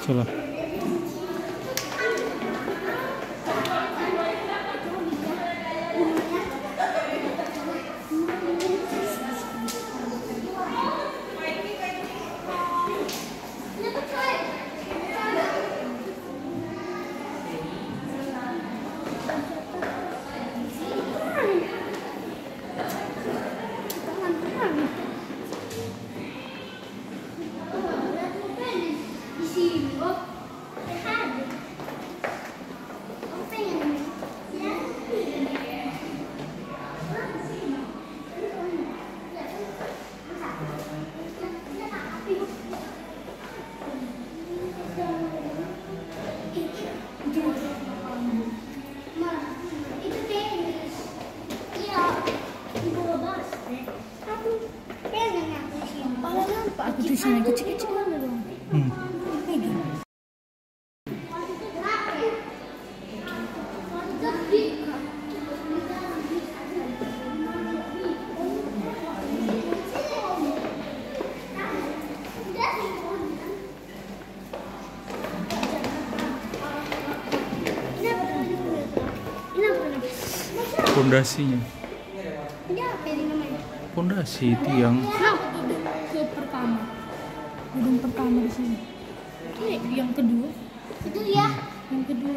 Salah. Aku di sini kecil-kecil mana dong? Pondasinya. Ini apa ini namanya? Pondasi tiang. Ke pertama, gedung pertama di sini. Ini yang kedua. Itu ya. Yang kedua.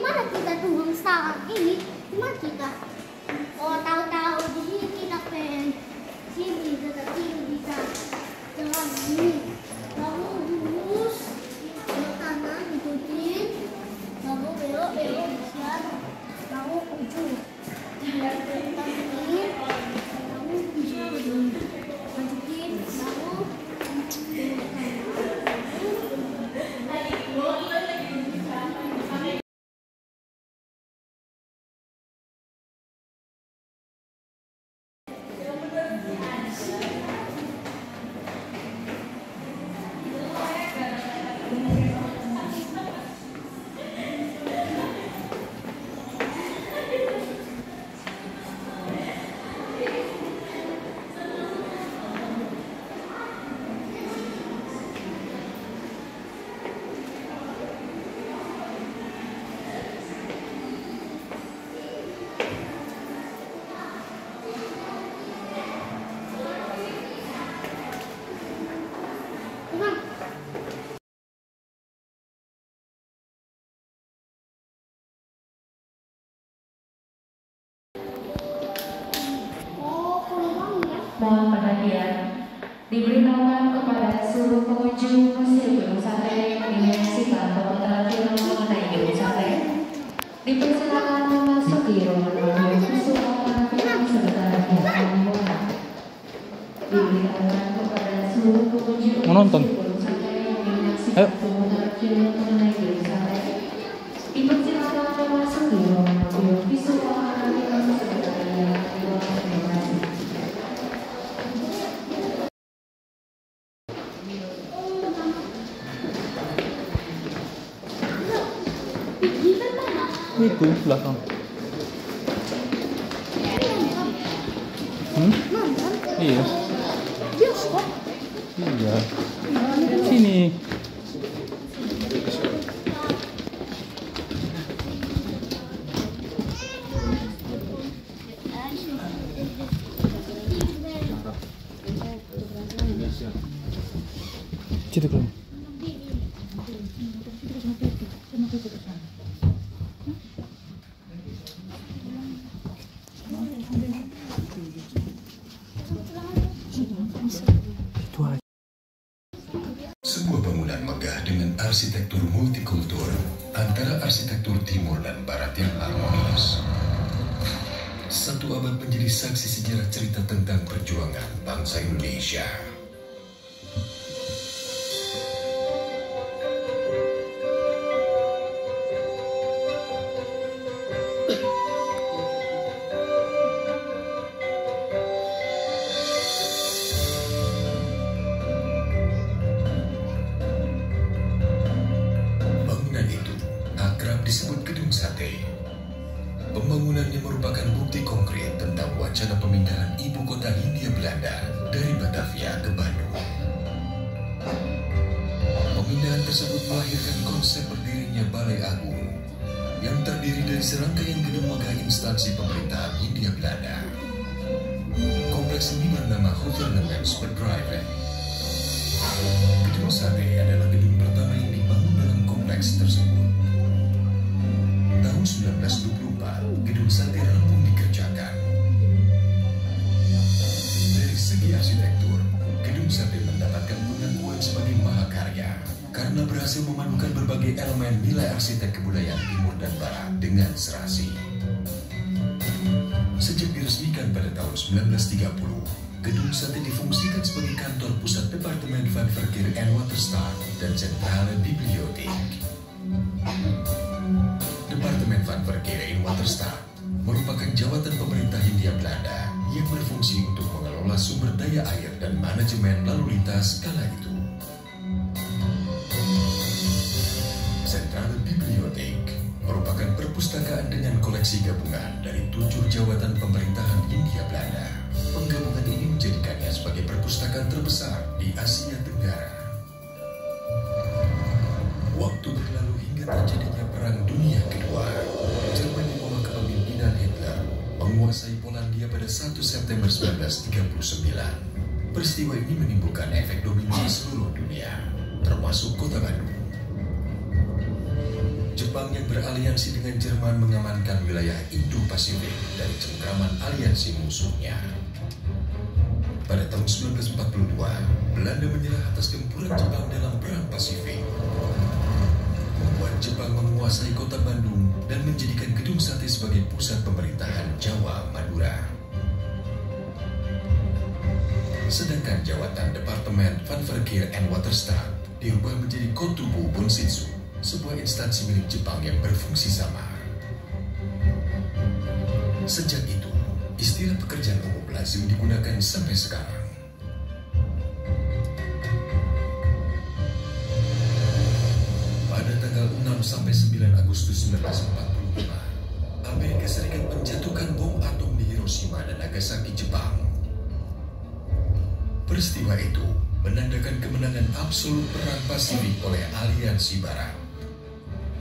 Gimana kita turun sekarang ini? Gimana kita? Oh, tahu-tahu di sini kita pengen sini, tetapi bisa jalan ini. Lalu lurus ke kanan ikutin, lalu belok bisa, lalu ujung. Lanjutin, lalu bisa lanjutin, lalu Mohon perhatian, diberitahukan kepada seluruh pengunjung mesin gedung sate menyaksikan pemutaran film mengenai gedung sate. Dipersilakan memasuki ruangan audio visual para film sebentar lagi akan dimulai. Diberitahukan kepada seluruh pengunjung Menonton. mesin gedung sate menyaksikan Ayo. pemutaran film mengenai gedung sate. Dipersilakan memasuki ruangan audio visual para film sebentar lagi akan dimulai. Terima kasih. Itu belakang. Iya. Bioskop. Iya. Sini. Situ kan. Itu aja. Sebuah bangunan megah dengan arsitektur multikultur antara arsitektur timur dan barat yang harmonis. Satu abad menjadi saksi sejarah cerita tentang perjuangan bangsa Indonesia. Bangunan itu akrab disebut Gedung Sate. Pembangunannya merupakan bukti konkret tentang wacana pemindahan ibu kota Hindia Belanda dari Batavia ke Bandung. Pemindahan tersebut melahirkan konsep berdirinya Balai Agung yang terdiri dari serangkaian gedung megah instansi pemerintahan Hindia Belanda. Kompleks ini bernama Hoofdparlementsbedrijven. Gedung Sate adalah gedung pertama yang dibangun dalam kompleks tersebut. Tahun 1924, Gedung Sate rampung dikerjakan. Dari segi arsitektur, Gedung Sate mendapatkan pengakuan sebagai mahakarya karena berhasil memadukan berbagai elemen nilai arsitek kebudayaan Timur dan Barat dengan serasi. Sejak diresmikan pada tahun 1930, Gedung Sate difungsikan sebagai kantor pusat Departemen van Verkeer en Waterstaat dan Centrale Bibliotheek. Departemen van Verkeer en Waterstaat merupakan jawatan pemerintah Hindia Belanda yang berfungsi untuk mengelola sumber daya air dan manajemen lalu lintas kala itu. Centrale Bibliotheek merupakan perpustakaan dengan koleksi gabungan dari 7 jawatan pemerintahan Hindia Belanda. Penggabungan ini menjadikannya sebagai perpustakaan terbesar di Asia Tenggara. Waktu berlalu hingga terjadinya Perang Dunia Kedua. Jerman di bawah kepemimpinan Hitler menguasai Polandia pada 1 September 1939. Peristiwa ini menimbulkan efek domino di seluruh dunia, termasuk kota Bandung. Jepang yang beraliansi dengan Jerman mengamankan wilayah Indo-Pasifik dari cengkraman aliansi musuhnya. Pada tahun 1942, Belanda menyerah atas gempuran Jepang dalam Perang Pasifik, membuat Jepang menguasai kota Bandung dan menjadikan Gedung Sate sebagai pusat pemerintahan Jawa Madura. Sedangkan jawatan Departemen Van Verkeer en Waterstaat diubah menjadi Kotubu Bunshitsu, sebuah instansi milik Jepang yang berfungsi sama. Sejak itu, istilah pekerjaan umum lazim digunakan sampai sekarang. Pada tanggal 6 sampai 9 Agustus 1945, Amerika Serikat menjatuhkan bom atom di Hiroshima dan Nagasaki, Jepang. Peristiwa itu menandakan kemenangan absolut Perang Pasifik oleh Aliansi Barat.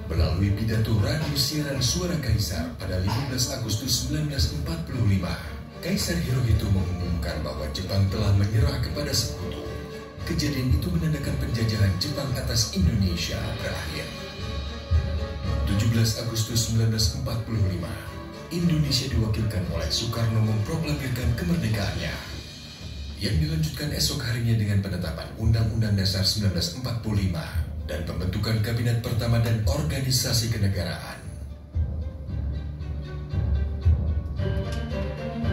Melalui pidato radio siaran Suara Kaisar pada 15 Agustus 1945, Kaisar Hirohito mengumumkan bahwa Jepang telah menyerah kepada sekutu. Kejadian itu menandakan penjajahan Jepang atas Indonesia berakhir. 17 Agustus 1945, Indonesia diwakilkan oleh Soekarno memproklamirkan kemerdekaannya, yang dilanjutkan esok harinya dengan penetapan Undang-Undang Dasar 1945 dan pembentukan Kabinet Pertama dan Organisasi Kenegaraan.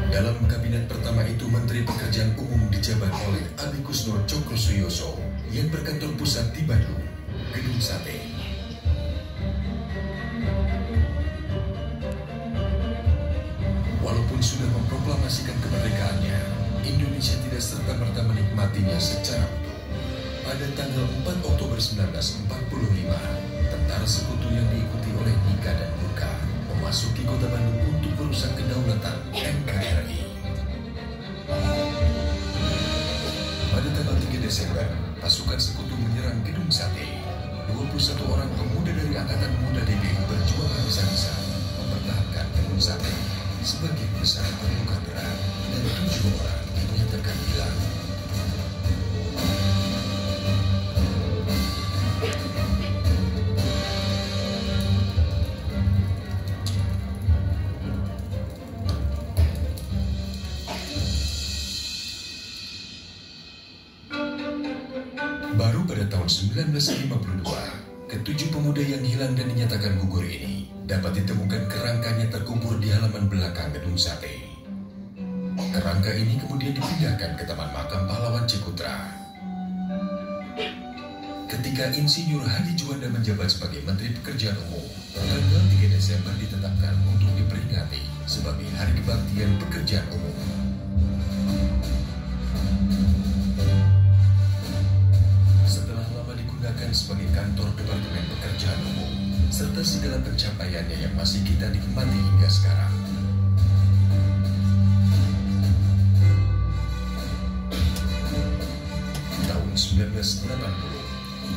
Dalam Kabinet Pertama itu, Menteri Pekerjaan Umum dijabat oleh Amikusno Cokrosuyoso yang berkantor pusat di Bandung, Gedung Sate. Walaupun sudah memproklamasikan kemerdekaannya, Indonesia tidak serta-merta menikmatinya secara utuh. Pada tanggal 4 Oktober 1945, tentara sekutu yang diikuti oleh Nika dan Murka memasuki kota Bandung untuk merusak kedaulatan NKRI. Pada tanggal 3 Desember, pasukan sekutu menyerang Gedung Sate. 21 orang pemuda dari Angkatan Muda DPI berjuang habis-habisan mempertahankan Gedung Sate. Sebagian besar terluka berat dan 7 orang dinyatakan hilang. Baru pada tahun 1952, ketujuh pemuda yang hilang dan dinyatakan gugur ini dapat ditemukan kerangkanya terkubur di halaman belakang Gedung Sate. Kerangka ini kemudian dipindahkan ke Taman Makam Pahlawan Cikutra. Ketika Insinyur Hadi Juanda menjabat sebagai Menteri Pekerjaan Umum, tanggal 3 Desember ditetapkan untuk diperingati sebagai Hari Kebaktian Pekerjaan Umum. Sebagai kantor Departemen Pekerjaan Umum, serta segala pencapaiannya yang masih kita nikmati hingga sekarang. Tahun 1980,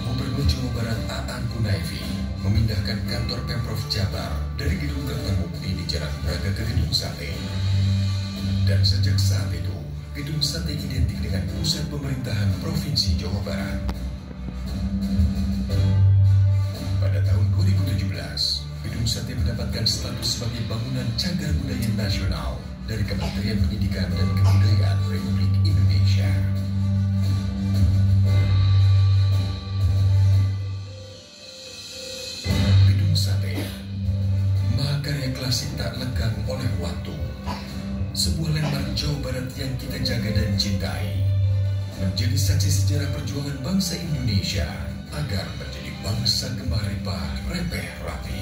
Gubernur Jawa Barat Aan Kunaifi memindahkan kantor Pemprov Jabar dari Gedung Kertamukti di Jalan Braga ke Gedung Sate. Dan sejak saat itu, Gedung Sate identik dengan pusat pemerintahan Provinsi Jawa Barat. Gedung Sate mendapatkan status sebagai bangunan cagar budaya nasional dari Kementerian Pendidikan dan Kebudayaan Republik Indonesia. Gedung Sate, mahakarya klasik tak lekang oleh waktu, sebuah landmark Jawa Barat yang kita jaga dan cintai, menjadi saksi sejarah perjuangan bangsa Indonesia agar menjadi bangsa gemah ripah repeh rapi.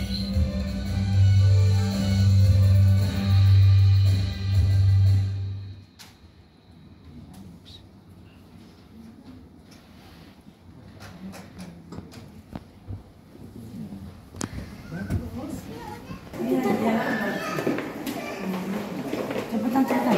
Cepetan.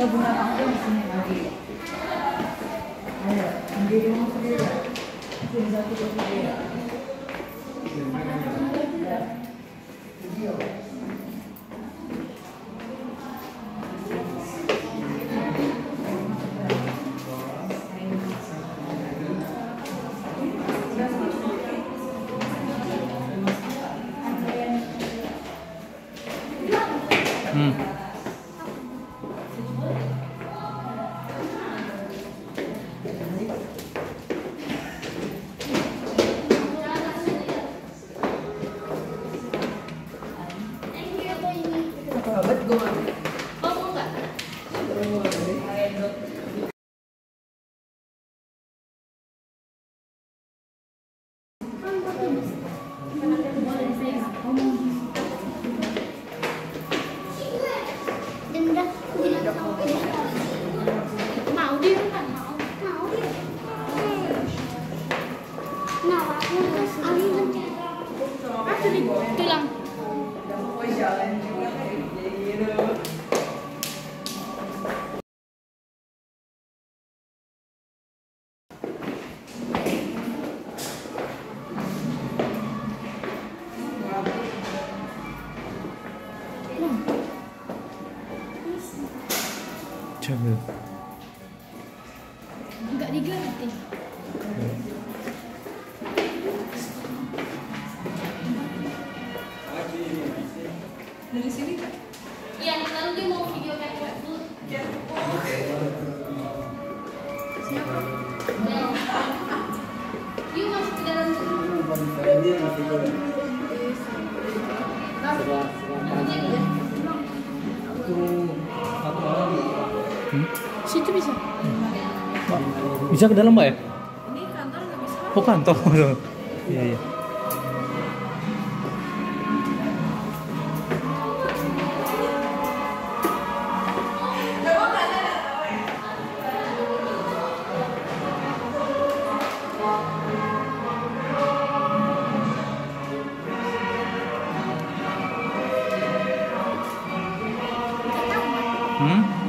Ya bunga kamu di sini lagi. Ayo, ambil dulu sendiri. Sini satu sendiri. Mau dia kan mau dia. Nah, aku terus alih Tulang. Coba. Enggak diganti. Dari sini kan? Iya, lalu dia mau video kayak dulu. Siapa? Yuk masuk ke dalam dulu. Situ bisa. Bisa ke dalam, Mbak ya? Ini kantor nggak bisa. Oh, kantor. Iya, iya. Hmm?